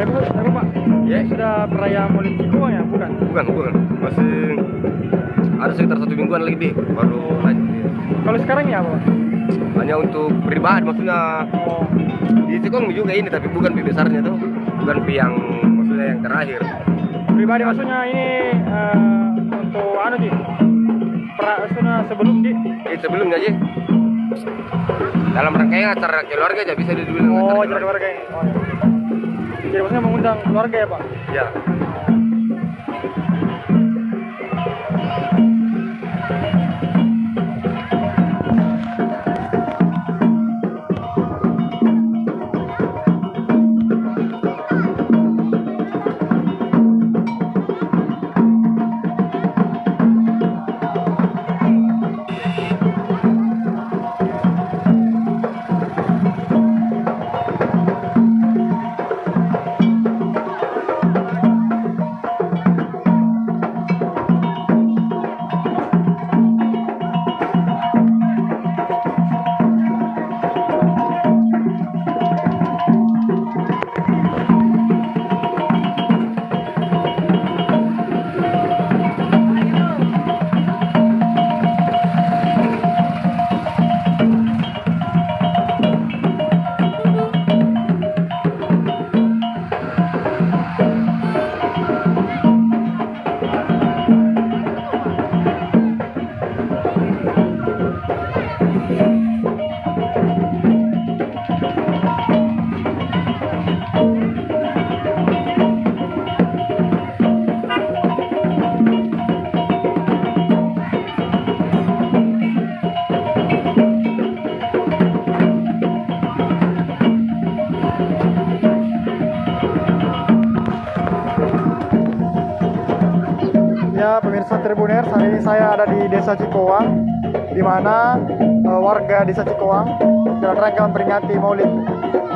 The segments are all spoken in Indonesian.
Aku Pak, Ya, sudah perayaan Maulid Cikuang ya? Bukan? bukan. Masih ada sekitar 1 mingguan lebih baru lanjut. Kalau sekarang ya apa Pak? Hanya untuk pribadi, maksudnya Oh, di Cikong juga ini, tapi bukan pi besarnya tuh, bukan pi yang maksudnya yang terakhir. pribadi maksudnya ini untuk anu di maksudnya sebelum di Sebelumnya aja dalam rangkaian acara keluarga aja bisa dibilang oh acara jadi keluarga ini. Oh, ya. Jadi maksudnya mengundang keluarga ya Pak? ya. Ya pemirsa Tribuners, hari ini saya ada di Desa Cikuang, di mana warga Desa Cikuang dalam rangka memperingati Maulid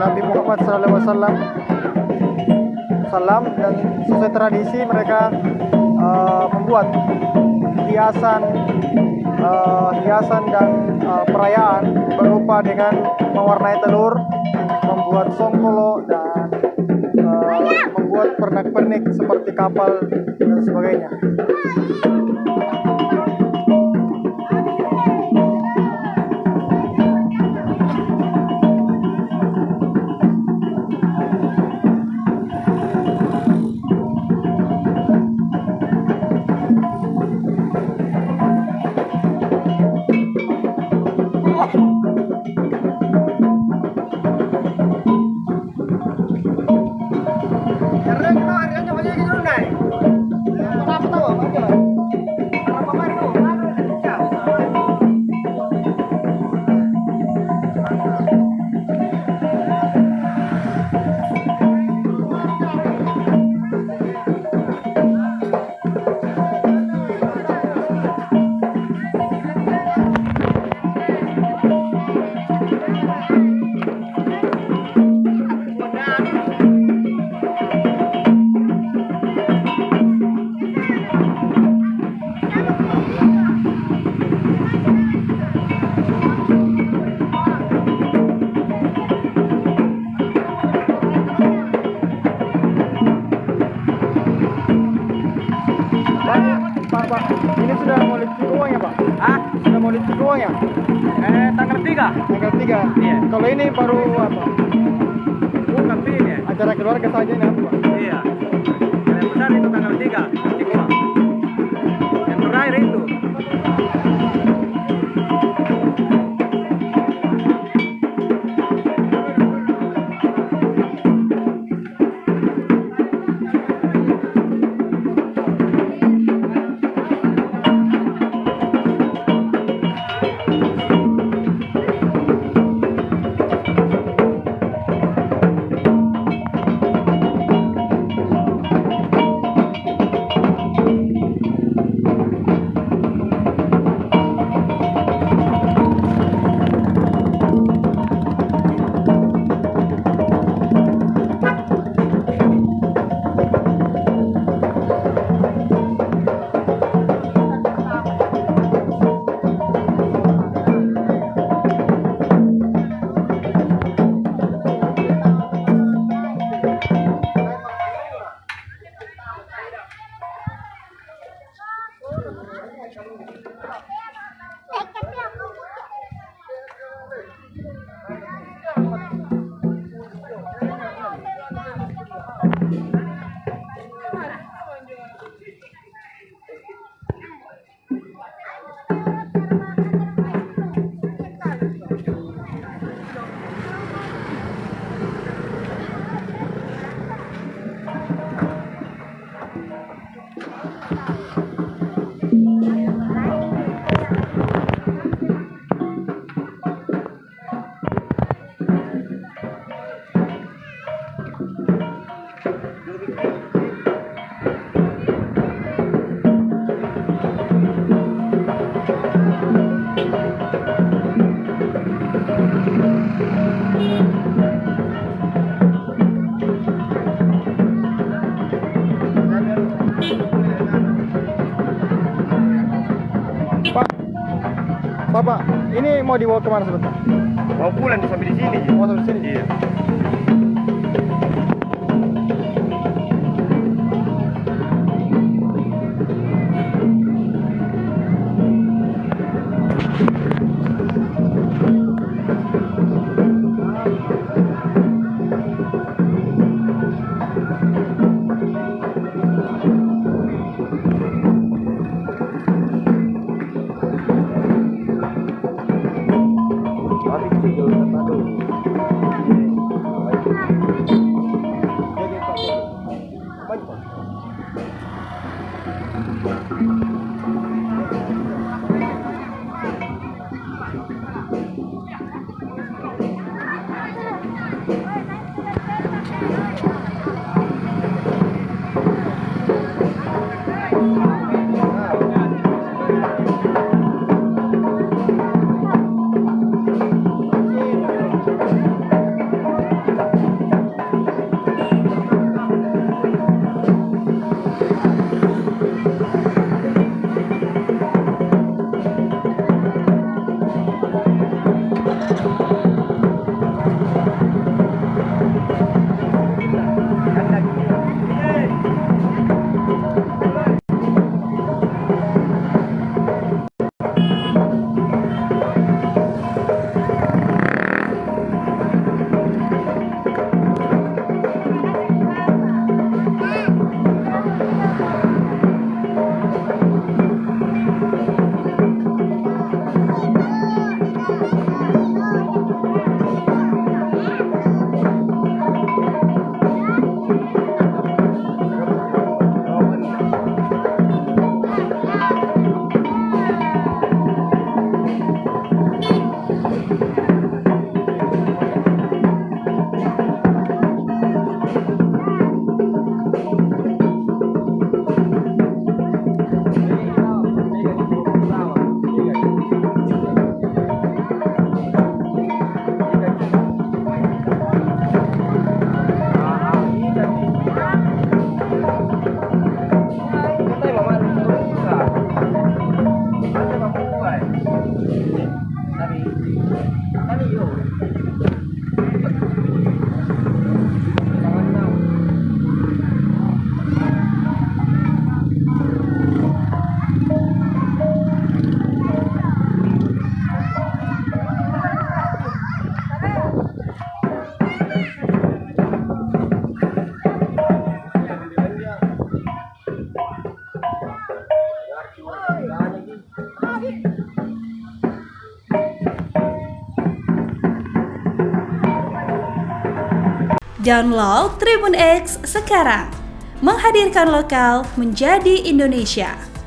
Nabi Muhammad SAW. Dan sesuai tradisi mereka membuat hiasan dan perayaan berupa dengan mewarnai telur, membuat songkolo dan membuat pernak-pernik seperti kapal dan sebagainya. Pak, ini sudah Maulid Cikuang ya Pak? Ah, Sudah Maulid Cikuang ya? tanggal 3. Tanggal 3? Iya. Kalau ini baru apa? Bukan ini. Acara keluarga saja ini apa Pak? Iya. Yang besar itu tanggal 3, Cikuang. Yang terakhir itu. Bapak, ini mau dibawa kemana sebentar? Mau pulang sampai di sini. Mau sampai sini? Iya. Download Tribun X sekarang, menghadirkan lokal menjadi Indonesia.